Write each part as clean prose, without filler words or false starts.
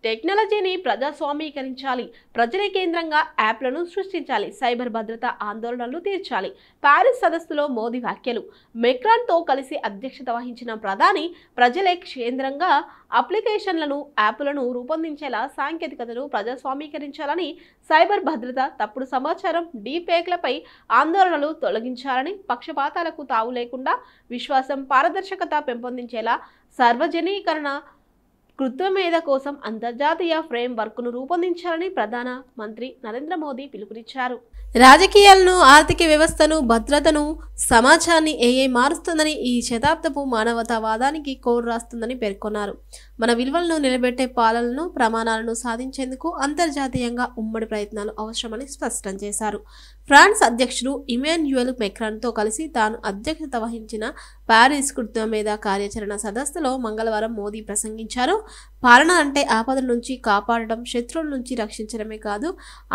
టెక్నాలజీని ప్రజాస్వామీకరించాలి, ప్రజలే కేంద్రంగా యాప్లను సృష్టించాలి, సైబర్ భద్రత ఆందోళనలు తీర్చాలి. ప్యారిస్ సదస్సులో మోదీ వ్యాఖ్యలు. మెక్రాన్తో కలిసి అధ్యక్షత వహించిన ప్రధాని ప్రజలే కేంద్రంగా అప్లికేషన్లను, యాప్లను రూపొందించేలా సాంకేతికతను ప్రజాస్వామీకరించాలని, సైబర్ భద్రత, తప్పుడు సమాచారం, డీఫేక్లపై ఆందోళనలు తొలగించాలని, పక్షపాతాలకు తావు లేకుండా విశ్వాసం, పారదర్శకత పెంపొందించేలా సార్వజనీకరణ కృత్రిమేధ కోసం అంతర్జాతీయ ఫ్రేమ్ వర్క్ను రూపొందించాలని ప్రధాన మంత్రి నరేంద్ర మోదీ పిలుపునిచ్చారు. రాజకీయాలను, ఆర్థిక వ్యవస్థను, భద్రతను, సమాజాన్ని ఏఐ మారుస్తుందని, ఈ శతాబ్దపు మానవతావాదానికి కోర్ రాస్తుందని పేర్కొన్నారు. మన విలువలను నిలబెట్టే పాలనను, ప్రమాణాలను సాధించేందుకు అంతర్జాతీయంగా ఉమ్మడి ప్రయత్నాలు అవసరమని స్పష్టం చేశారు. ఫ్రాన్స్ అధ్యక్షుడు ఇమాన్యుయల్ మెక్రాన్తో కలిసి తాను అధ్యక్షత వహించిన ప్యారిస్ కృత్రిమేధ కార్యాచరణ సదస్సులో మంగళవారం మోదీ ప్రసంగించారు. పాలన అంటే ఆపదల నుంచి కాపాడడం, శత్రువుల నుంచి రక్షించడమే కాదు,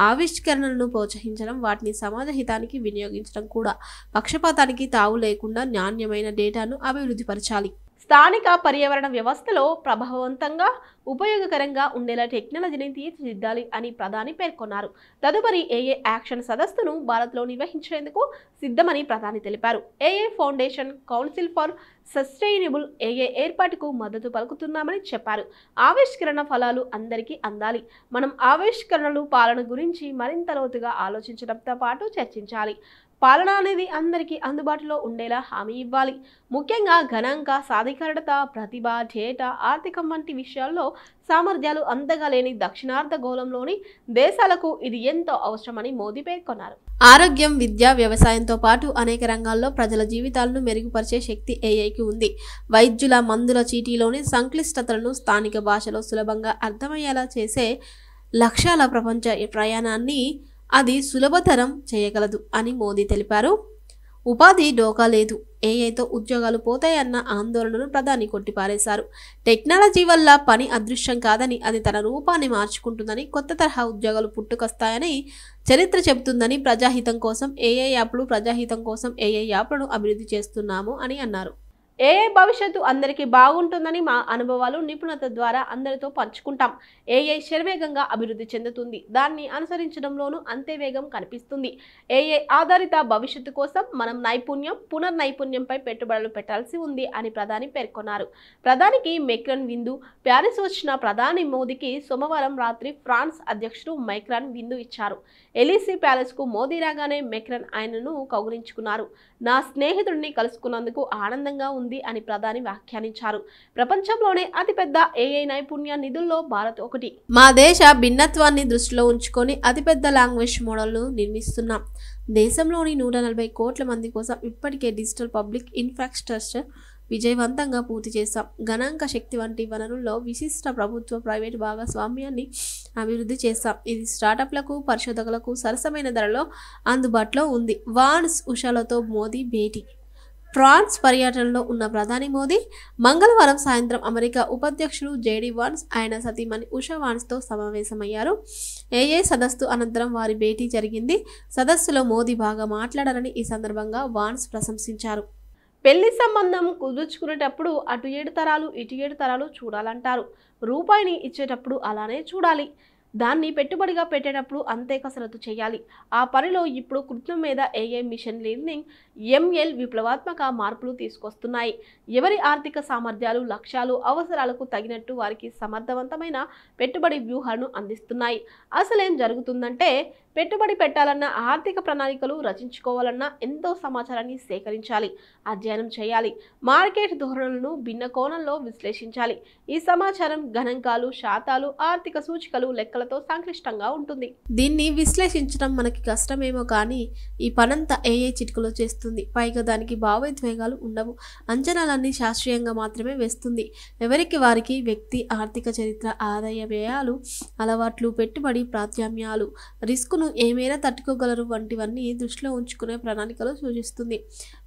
ఆవిష్కరణలను ప్రోత్సహించడం, వాటిని సమాజ హితానికి వినియోగించడం కూడా. పక్షపాతానికి తావు లేకుండా నాణ్యమైన డేటాను అభివృద్ధిపరచాలి. స్థానిక పర్యావరణ వ్యవస్థలో ప్రభావవంతంగా, ఉపయోగకరంగా ఉండేలా టెక్నాలజీని తీర్చిదిద్దాలి అని ప్రధాని పేర్కొన్నారు. తదుపరి ఏఏ యాక్షన్ సదస్సును భారత్లో నిర్వహించేందుకు సిద్ధమని ప్రధాని తెలిపారు. ఏఏ ఫౌండేషన్, కౌన్సిల్ ఫర్ సస్టైనబుల్ ఏఏ ఏర్పాటుకు మద్దతు పలుకుతున్నామని చెప్పారు. ఆవిష్కరణ ఫలాలు అందరికీ అందాలి. మనం ఆవిష్కరణలు, పాలన గురించి మరింత లోతుగా ఆలోచించడంతో పాటు చర్చించాలి. పాలన అనేది అందరికీ అందుబాటులో ఉండేలా హామీ ఇవ్వాలి. ముఖ్యంగా గణాంక సాధికారత, ప్రతిభ, డేటా, ఆర్థికం వంటి విషయాల్లో సామర్థ్యాలు అంతగా లేని దక్షిణార్ధగోళంలోని దేశాలకు ఇది ఎంతో అవసరమని మోదీ పేర్కొన్నారు. ఆరోగ్యం, విద్య, వ్యవసాయంతో పాటు అనేక రంగాల్లో ప్రజల జీవితాలను మెరుగుపరిచే శక్తి ఏఐకి ఉంది. వైద్యుల, మందుల చీటీలోని సంక్లిష్టతలను స్థానిక భాషలో సులభంగా అర్థమయ్యేలా చేసే లక్ష్యాల ప్రపంచ ప్రయాణాన్ని అది సులభతరం చేయగలదు అని మోదీ తెలిపారు. ఉపాధి డోకా లేదు, ఏఐతో ఉద్యోగాలు పోతాయన్న ఆందోళనను ప్రధాని కొట్టిపారేశారు. టెక్నాలజీ వల్ల పని అదృశ్యం కాదని, అది తన రూపాన్ని మార్చుకుంటుందని, కొత్త తరహా ఉద్యోగాలు పుట్టుకొస్తాయని చరిత్ర చెబుతుందని, ప్రజాహితం కోసం ఏఐ యాప్లు, ప్రజాహితం కోసం ఏఐ యాప్లను అభివృద్ధి చేస్తున్నాము అని అన్నారు. ఏఐ భవిష్యత్తు అందరికీ బాగుంటుందని మా అనుభవాలు, నిపుణత ద్వారా అందరితో పంచుకుంటాం. ఏఐ శరవేగంగా అభివృద్ధి చెందుతుంది, దాన్ని అనుసరించడంలోనూ అంతే వేగం కనిపిస్తుంది. ఏఐ ఆధారిత భవిష్యత్తు కోసం మనం నైపుణ్యం, పునర్నైపుణ్యంపై పెట్టుబడులు పెట్టాల్సి ఉంది అని ప్రధాని పేర్కొన్నారు. ప్రధానికి మెక్రాన్ విందు. ప్యారిస్ వచ్చిన ప్రధాని మోదీకి సోమవారం రాత్రి ఫ్రాన్స్ అధ్యక్షుడు మెక్రాన్ విందు ఇచ్చారు. ఎలీసీ ప్యాలెస్కు మోదీ రాగానే మెక్రాన్ ఆయనను కౌగిలించుకున్నారు. నా స్నేహితుడిని కలుసుకున్నందుకు ఆనందంగా ఉంది అని ప్రధాని వ్యాఖ్యానించారు. ప్రపంచంలోనే అతిపెద్ద ఏఐ నైపుణ్య నిధుల్లో భారత్ ఒకటి. మా దేశ భిన్నత్వాన్ని దృష్టిలో ఉంచుకొని అతిపెద్ద లాంగ్వేజ్ మోడల్ను నిర్మిస్తున్నాం. దేశంలోని 140 కోట్ల మంది కోసం ఇప్పటికే డిజిటల్ పబ్లిక్ ఇన్ఫ్రాస్ట్రక్చర్ విజయవంతంగా పూర్తి చేశాం. గణాంక శక్తి వంటి వనరుల్లో విశిష్ట ప్రభుత్వ, ప్రైవేటు భాగస్వామ్యాన్ని అభివృద్ధి చేశాం. ఇది స్టార్టప్లకు, పరిశోధకులకు సరసమైన ధరలో అందుబాటులో ఉంది. వాన్స్ ఉషాలతో మోదీ భేటీ. ఫ్రాన్స్ పర్యటనలో ఉన్న ప్రధాని మోదీ మంగళవారం సాయంత్రం అమెరికా ఉపాధ్యక్షుడు జేడీ వాన్స్, ఆయన సతీమణి ఉషా వాన్స్తో సమావేశమయ్యారు. ఏఐ సదస్సు అనంతరం వారి భేటీ జరిగింది. సదస్సులో మోదీ బాగా మాట్లాడారని ఈ సందర్భంగా వాన్స్ ప్రశంసించారు. పెళ్లి సంబంధం కుదుర్చుకునేటప్పుడు అటు 7 తరాలు, ఇటు 7 తరాలు చూడాలంటారు. రూపాయిని ఇచ్చేటప్పుడు అలానే చూడాలి. దాన్ని పెట్టుబడిగా పెట్టేటప్పుడు అంతే కసరత్తు చేయాలి. ఆ పనిలో ఇప్పుడు కృత్రిమేధ, ఏఐ, మిషన్ లెర్నింగ్, ఎంఎల్ విప్లవాత్మక మార్పులు తీసుకొస్తున్నాయి. ఎవరి ఆర్థిక సామర్థ్యాలు, లక్ష్యాలు, అవసరాలకు తగినట్టు వారికి సమర్థవంతమైన పెట్టుబడి వ్యూహాలను అందిస్తున్నాయి. అసలేం జరుగుతుందంటే, పెట్టుబడి పెట్టాలన్నా, ఆర్థిక ప్రణాళికలు రచించుకోవాలన్నా ఎంతో సమాచారాన్ని సేకరించాలి, అధ్యయనం చేయాలి, మార్కెట్ ధోరణులను భిన్న కోణంలో విశ్లేషించాలి. ఈ సమాచారం గణాంకాలు, శాతాలు, ఆర్థిక సూచికలు, లెక్కలతో సంక్లిష్టంగా ఉంటుంది. దీన్ని విశ్లేషించడం మనకి కష్టమేమో కానీ ఈ పనంతా ఏఐ చిటికలో చేస్తుంది. పైగా దానికి భావోద్వేగాలు ఉండవు. అంచనాలన్నీ శాస్త్రీయంగా మాత్రమే వేస్తుంది. ఎవరికి వారికి వ్యక్తి ఆర్థిక చరిత్ర, ఆదాయ వ్యయాలు, అలవాట్లు, పెట్టుబడి ప్రాధాన్యాలు, రిస్కును ఏమైనా తట్టుకోగలరు వంటివన్నీ దృష్టిలో ఉంచుకునే ప్రణాళికలు సూచిస్తుంది.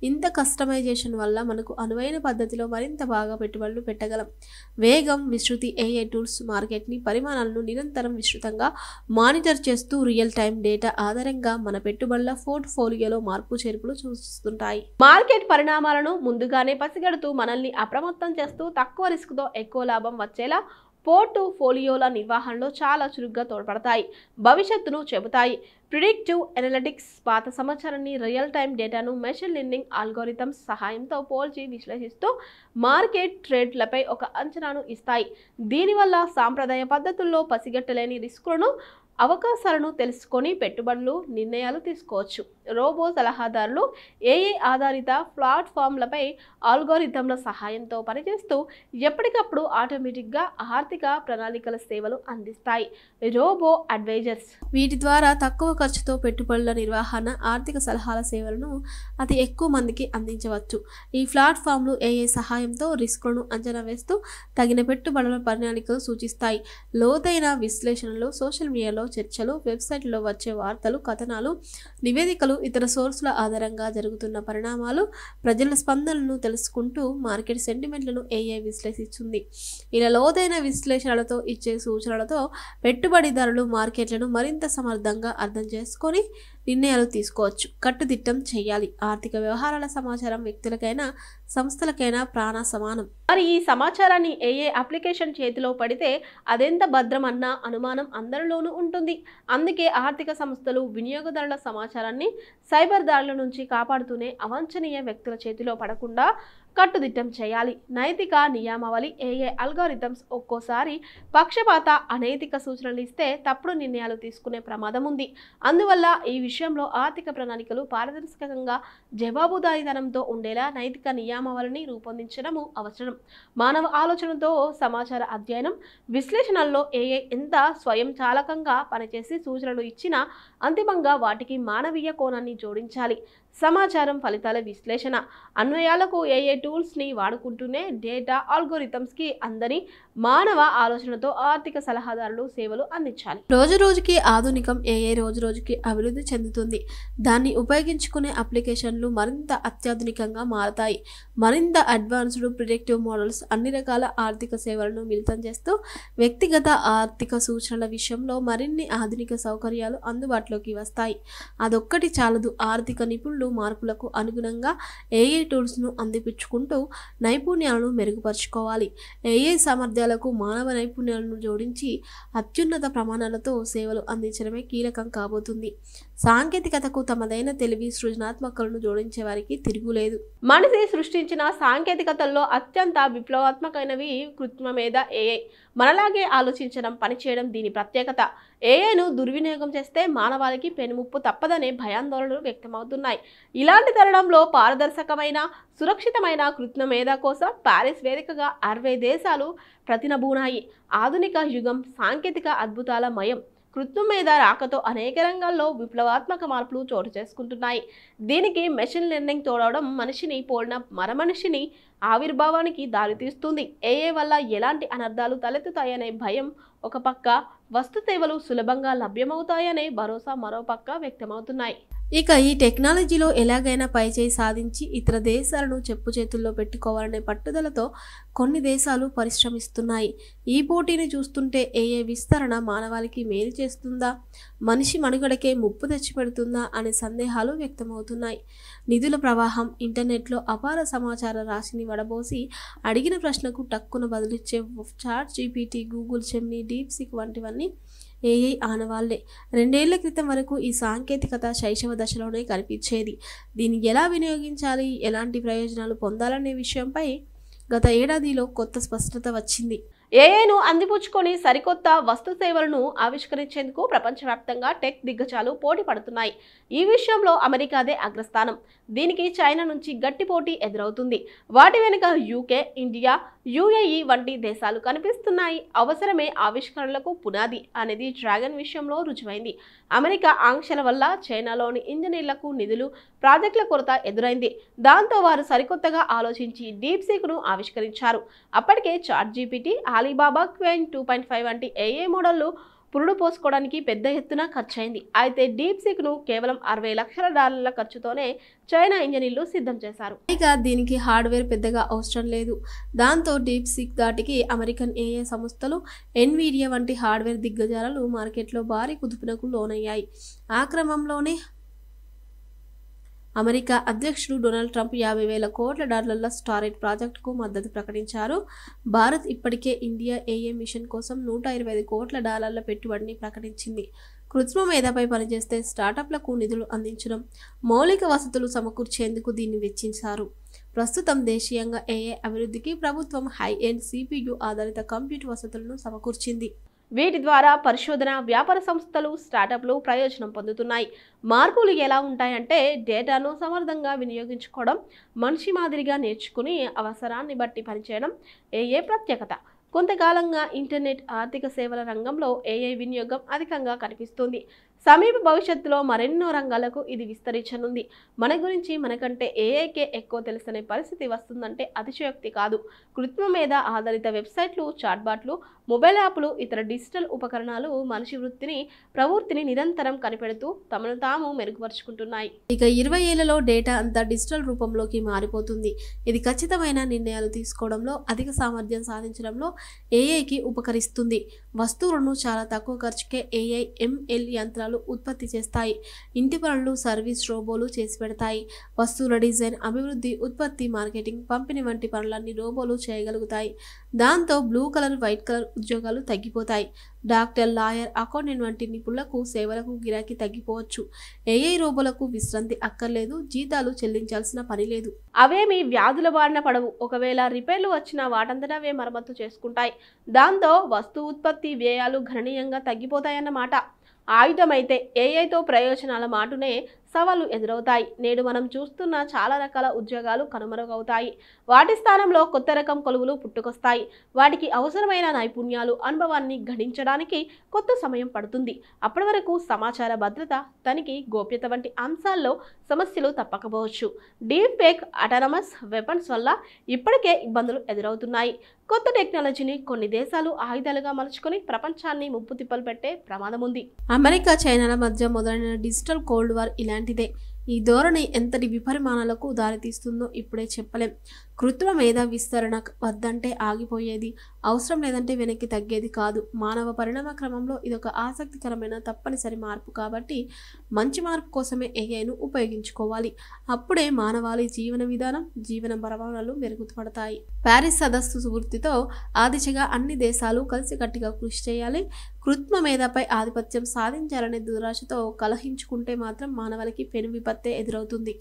ఇంత కస్టమైజేషన్ వల్ల మనకు అనువైన పద్ధతిలో మరింత బాగా పెట్టుబడులు పెట్టగలం. వేగం, విస్తృతి. ఏఐ టూల్స్ మార్కెట్ని, పరిమాణాలను నిరంతరం విస్తృతంగా మానిటర్ చేస్తూ రియల్ టైం డేటా ఆధారంగా మన పెట్టుబడుల పోర్ట్ఫోలియోలో మార్పు చేర్పులు చూస్తుంటాయి. మార్కెట్ పరిణామాలను ముందుగానే పసిగడుతూ మనల్ని అప్రమత్తం చేస్తూ తక్కువ రిస్క్తో ఎక్కువ లాభం వచ్చేలా పోర్ట్ఫోలియోల నిర్వహణలో చాలా చురుగ్గా తోడ్పడతాయి, భవిష్యత్తును చెబుతాయి. ప్రిడిక్టివ్ అనలిటిక్స్ పాత సమాచారాన్ని రియల్ టైం డేటాను మెషిన్ లెర్నింగ్ ఆల్గోరిథమ్స్ సహాయంతో పోల్చి విశ్లేషిస్తూ మార్కెట్ ట్రేడ్లపై ఒక అంచనాను ఇస్తాయి. దీనివల్ల సాంప్రదాయ పద్ధతుల్లో పసిగట్టలేని రిస్కులను, అవకాశాలను తెలుసుకొని పెట్టుబడులు నిర్ణయాలు తీసుకోవచ్చు. రోబో సలహాదారులు ఏఐ ఆధారిత ప్లాట్ఫామ్లపై ఆల్గోరిథంల సహాయంతో పనిచేస్తూ ఎప్పటికప్పుడు ఆటోమేటిక్గా ఆర్థిక ప్రణాళికల సేవలు అందిస్తాయి. రోబో అడ్వైజర్స్ వీటి ద్వారా తక్కువ ఖర్చుతో పెట్టుబడుల నిర్వహణ, ఆర్థిక సలహాల సేవలను అతి ఎక్కువ మందికి అందించవచ్చు. ఈ ప్లాట్ఫామ్లు ఏఐ సహాయంతో రిస్కులను అంచనా వేస్తూ తగిన పెట్టుబడుల ప్రణాళికలు సూచిస్తాయి. లోతైన విశ్లేషణలు, సోషల్ మీడియాలో చర్చలు, వెబ్సైట్లో వచ్చే వార్తలు, కథనాలు, నివేదికలు, ఇతర సోర్సుల ఆధారంగా జరుగుతున్న పరిణామాలు, ప్రజల స్పందనలను తెలుసుకుంటూ మార్కెట్ సెంటిమెంట్లను ఏఐ విశ్లేషిస్తుంది. ఇలా లోతైన విశ్లేషణలతో ఇచ్చే సూచనలతో పెట్టుబడిదారులు మార్కెట్లను మరింత సమర్థంగా అర్థం చేసుకొని నిర్ణయాలు తీసుకోవచ్చు. కట్టుదిట్టం చేయాలి. ఆర్థిక వ్యవహారాల సమాచారం వ్యక్తులకైనా సంస్థలకైనా ప్రాణ సమానం. మరి ఈ సమాచారాన్ని ఏఏ అప్లికేషన్ చేతిలో పడితే అదెంత భద్రం అన్న అనుమానం అందరిలోనూ ఉంటుంది. అందుకే ఆర్థిక సంస్థలు వినియోగదారుల సమాచారాన్ని సైబర్ దాడుల నుంచి కాపాడుతూనే అవాంఛనీయ వ్యక్తుల చేతిలో పడకుండా కట్టుదిట్టం చేయాలి. నైతిక నియమావళి ఏఐ అల్గోరిథమ్స్ ఒక్కోసారి పక్షపాత, అనైతిక సూచనలు ఇస్తే తప్పుడు నిర్ణయాలు తీసుకునే ప్రమాదం ఉంది. అందువల్ల ఈ విషయంలో ఆర్థిక ప్రణాళికలు పారదర్శకంగా, జవాబుదారీతనంతో ఉండేలా నైతిక నియమావళిని రూపొందించడము అవసరం. మానవ ఆలోచనతో సమాచార అధ్యయనం, విశ్లేషణల్లో ఏఐ ఎంత స్వయంచాలకంగా పనిచేసి సూచనలు ఇచ్చినా అంతిమంగా వాటికి మానవీయ కోణాన్ని జోడించాలి. సమాచారం ఫలితాల విశ్లేషణ, అన్వయాలకు ఏఐ టూల్స్ని వాడుకుంటూనే డేటా ఆల్గోరిథమ్స్కి అందని మానవ ఆలోచనతో ఆర్థిక సలహాదారులు సేవలు అందించాలి. రోజు రోజుకి ఆధునికం, ఏఐ రోజు రోజుకి అభివృద్ధి చెందుతుంది. దాన్ని ఉపయోగించుకునే అప్లికేషన్లు మరింత అత్యాధునికంగా మారతాయి. మరింత అడ్వాన్స్డ్ ప్రిడిక్టివ్ మోడల్స్ అన్ని రకాల ఆర్థిక సేవలను మిళితం చేస్తూ వ్యక్తిగత ఆర్థిక సూచనల విషయంలో మరిన్ని ఆధునిక సౌకర్యాలు అందుబాటులోకి వస్తాయి. అదొక్కటి చాలదు. ఆర్థిక నిపుణులు మార్పులకు అనుగుణంగా ఏఐ టూల్స్ను అందిపుచ్చుకుంటూ నైపుణ్యాలను మెరుగుపరుచుకోవాలి. ఏఐ సామర్థ్యాలకు మానవ నైపుణ్యాలను జోడించి అత్యున్నత ప్రమాణాలతో సేవలు అందించడమే కీలకం కాబోతుంది. సాంకేతికతకు తమదైన తెలివి, సృజనాత్మకతలను జోడించే వారికి తిరుగులేదు. మనిషి సృష్టించిన సాంకేతికతల్లో అత్యంత విప్లవాత్మకమైనవి కృత్రిమ మేధ, ఏఐ. మనలాగే ఆలోచించడం, పనిచేయడం దీని ప్రత్యేకత. ఏఐను దుర్వినియోగం చేస్తే మానవాళికి పెనుముప్పు తప్పదనే భయాందోళనలు వ్యక్తమవుతున్నాయి. ఇలాంటి తరుణంలో పారదర్శకమైన, సురక్షితమైన కృత్రిమ మేధ కోసం ప్యారిస్ వేదికగా 60 దేశాలు ప్రతినబూనాయి. ఆధునిక యుగం సాంకేతిక అద్భుతాల మయం. కృత్రిమ మేధ రాకతో అనేక రంగాల్లో విప్లవాత్మక మార్పులు చోటు చేసుకుంటున్నాయి. దీనికి మెషిన్ లెర్నింగ్ తోడవడం మనిషిని పోలిన మరమనిషిని ఆవిర్భావానికి దారితీస్తుంది. ఏఐ వల్ల ఎలాంటి అనర్థాలు తలెత్తుతాయనే భయం ఒక పక్క, వస్తు సేవలు సులభంగా లభ్యమవుతాయనే భరోసా మరో పక్క వ్యక్తమవుతున్నాయి. ఇక ఈ టెక్నాలజీలో ఎలాగైనా పైచేయి సాధించి ఇతర దేశాలను చెప్పు చేతుల్లో పెట్టుకోవాలనే పట్టుదలతో కొన్ని దేశాలు పరిశ్రమిస్తున్నాయి. ఈ పోటీని చూస్తుంటే ఏఐ విస్తరణ మానవాళికి మేలు చేస్తుందా, మనిషి మనుగడకే ముప్పు తెచ్చిపెడుతుందా అనే సందేహాలు వ్యక్తమవుతున్నాయి. నిధుల ప్రవాహం, ఇంటర్నెట్లో అపార సమాచార రాశిని వడబోసి అడిగిన ప్రశ్నకు టక్కున బదులిచ్చే chat GPT, Google Gemini, DeepSeek వంటివన్నీ ఏఐ ఆనవాళ్లే. 2 ఏళ్ల క్రితం వరకు ఈ సాంకేతికత శైశవ దశలోనే కనిపించేది. దీన్ని ఎలా వినియోగించాలి, ఎలాంటి ప్రయోజనాలు పొందాలనే విషయంపై గత ఏడాదిలో కొత్త స్పష్టత వచ్చింది. ఏఐను అందిపుచ్చుకొని సరికొత్త వస్తు సేవలను ఆవిష్కరించేందుకు ప్రపంచవ్యాప్తంగా టెక్ దిగ్గజాలు పోటీ పడుతున్నాయి. ఈ విషయంలో అమెరికాదే అగ్రస్థానం. దీనికి చైనా నుంచి గట్టి పోటీ ఎదురవుతుంది. వాటి వెనుక యూకే, ఇండియా, యుఏఈ వంటి దేశాలు కనిపిస్తున్నాయి. అవసరమే ఆవిష్కరణలకు పునాది అనేది డ్రాగన్ విషయంలో రుజువైంది. అమెరికా ఆంక్షల వల్ల చైనాలోని ఇంజనీర్లకు నిధులు, ప్రాజెక్టుల కొరత ఎదురైంది. దాంతో వారు సరికొత్తగా ఆలోచించి డీప్సీక్ను ఆవిష్కరించారు. అప్పటికే చాట్ జీపీటీ, అలీబాబా, క్వెయిన్ 2.5 వంటి ఏఐ మోడళ్లు పురుడు పోసుకోవడానికి పెద్ద ఎత్తున ఖర్చయింది. అయితే డీప్సీక్ను కేవలం $60 లక్షల ఖర్చుతోనే చైనా ఇంజనీర్లు సిద్ధం చేశారు. ఇక దీనికి హార్డ్వేర్ పెద్దగా అవసరం లేదు. దాంతో డీప్సీక్ దాటికి అమెరికన్ ఏఐ సంస్థలు, ఎన్విడియా వంటి హార్డ్వేర్ దిగ్గజాలు మార్కెట్లో భారీ కుదుపునకు లోనయ్యాయి. ఆ క్రమంలోనే అమెరికా అధ్యక్షుడు డొనాల్డ్ ట్రంప్ 50,000 కోట్ల డాలర్ల స్టార్లైట్ ప్రాజెక్టుకు మద్దతు ప్రకటించారు. భారత్ ఇప్పటికే ఇండియా ఏఏ మిషన్ కోసం 125 కోట్ల డాలర్ల పెట్టుబడిని ప్రకటించింది. కృత్రిమ మేధపై పనిచేస్తే స్టార్టప్లకు నిధులు అందించడం, మౌలిక వసతులు సమకూర్చేందుకు దీన్ని వెచ్చించారు. ప్రస్తుతం దేశీయంగా ఏఐ అభివృద్ధికి ప్రభుత్వం హై ఎండ్ CPU ఆధారిత కంప్యూటర్ వసతులను సమకూర్చింది. వీటి ద్వారా పరిశోధన, వ్యాపార సంస్థలు, స్టార్టప్లు ప్రయోజనం పొందుతున్నాయి. మార్పులు ఎలా ఉంటాయంటే డేటాను సమర్థంగా వినియోగించుకోవడం, మనిషి మాదిరిగా నేర్చుకుని అవసరాన్ని బట్టి పనిచేయడం ఏఐ ప్రత్యేకత. కొంతకాలంగా ఇంటర్నెట్, ఆర్థిక సేవల రంగంలో ఏఐ వినియోగం అధికంగా కనిపిస్తుంది. సమీప భవిష్యత్తులో మరెన్నో రంగాలకు ఇది విస్తరించనుంది. మన గురించి మనకంటే ఏఐకే ఎక్కువ తెలుసనే పరిస్థితి వస్తుందంటే అతిశయోక్తి కాదు. కృత్రిమ మేధ ఆధారిత వెబ్సైట్లు, చాట్బాట్లు, మొబైల్ యాప్లు, ఇతర డిజిటల్ ఉపకరణాలు మనిషి ప్రవృత్తిని నిరంతరం కనిపెడుతూ తమను తాము మెరుగుపరుచుకుంటున్నాయి. ఇక 20 ఏళ్లలో డేటా అంతా డిజిటల్ రూపంలోకి మారిపోతుంది. ఇది ఖచ్చితమైన నిర్ణయాలు తీసుకోవడంలో, అధిక సామర్థ్యం సాధించడంలో ఏఐకి ఉపకరిస్తుంది. వస్తువులను చాలా తక్కువ ఖర్చుకే AI, ML యంత్రాలు ఉత్పత్తి చేస్తాయి. ఇంటి పనులు, సర్వీస్ రోబోలు చేసి పెడతాయి. వస్తువుల డిజైన్, అభివృద్ధి, ఉత్పత్తి, మార్కెటింగ్, పంపిణీ వంటి పనులన్నీ రోబోలు చేయగలుగుతాయి. దాంతో బ్లూ కలర్, వైట్ కలర్ ఉద్యోగాలు తగ్గిపోతాయి. డాక్టర్, లాయర్, అకౌంటెంట్ వంటి నిపుణులకు సేవలకు గిరాకీ తగ్గిపోవచ్చు. ఏఐ రోబోలకు విశ్రాంతి అక్కర్లేదు, జీతాలు చెల్లించాల్సిన పని లేదు. అవేమి వ్యాధుల బారిన పడవు. ఒకవేళ రిపేర్లు వచ్చినా వాటంతటా అవే మరమ్మతు చేసుకుంటాయి. దాంతో వస్తువు ఉత్పత్తి వ్యయాలు గణనీయంగా తగ్గిపోతాయన్నమాట. ఆయుధమైతే ఏఐతో ప్రయోజనాల మాటునే సవాళ్లు ఎదురవుతాయి. నేడు మనం చూస్తున్న చాలా రకాల ఉద్యోగాలు కనుమరుగవుతాయి. వాటి స్థానంలో కొత్త రకం కొలువులు పుట్టుకొస్తాయి. వాటికి అవసరమైన నైపుణ్యాలు, అనుభవాన్ని గడించడానికి కొంత సమయం పడుతుంది. అప్పటి వరకు సమాచార భద్రత, తనిఖీ, గోప్యత వంటి అంశాల్లో సమస్యలు తప్పకపోవచ్చు. డీప్ ఫేక్, అటానమస్ వెపన్స్ వల్ల ఇప్పటికే ఇబ్బందులు ఎదురవుతున్నాయి. కొత్త టెక్నాలజీని కొన్ని దేశాలు ఆయుధాలుగా మలుచుకొని ప్రపంచాన్ని ముప్పు తిప్పలు పెట్టే ప్రమాదం ఉంది. అమెరికా, చైనాల మధ్య మొదలైన డిజిటల్ కోల్డ్ వార్ ఇలాంటిదే. ఈ ధోరణి ఎంతటి విపరిమాణాలకు దారితీస్తుందో ఇప్పుడే చెప్పలేం. కృత్రిమ మేధ విస్తరణ వద్దంటే ఆగిపోయేది, అవసరం లేదంటే వెనక్కి తగ్గేది కాదు. మానవ పరిణామ క్రమంలో ఇదొక ఆసక్తికరమైన తప్పనిసరి మార్పు. కాబట్టి మంచి మార్పు కోసమే ఏఐను ఉపయోగించుకోవాలి. అప్పుడే మానవాళి జీవన విధానం, జీవన ప్రమాణాలు మెరుగుపడతాయి. ప్యారిస్ సదస్సు స్ఫూర్తితో ఆ దిశగా అన్ని దేశాలు కలిసికట్టుగా కృషి చేయాలి. కృత్రిమ మేధపై ఆధిపత్యం సాధించాలనే దురాశతో కలహించుకుంటే మాత్రం మానవాళికి పెను విపత్తే ఎదురవుతుంది.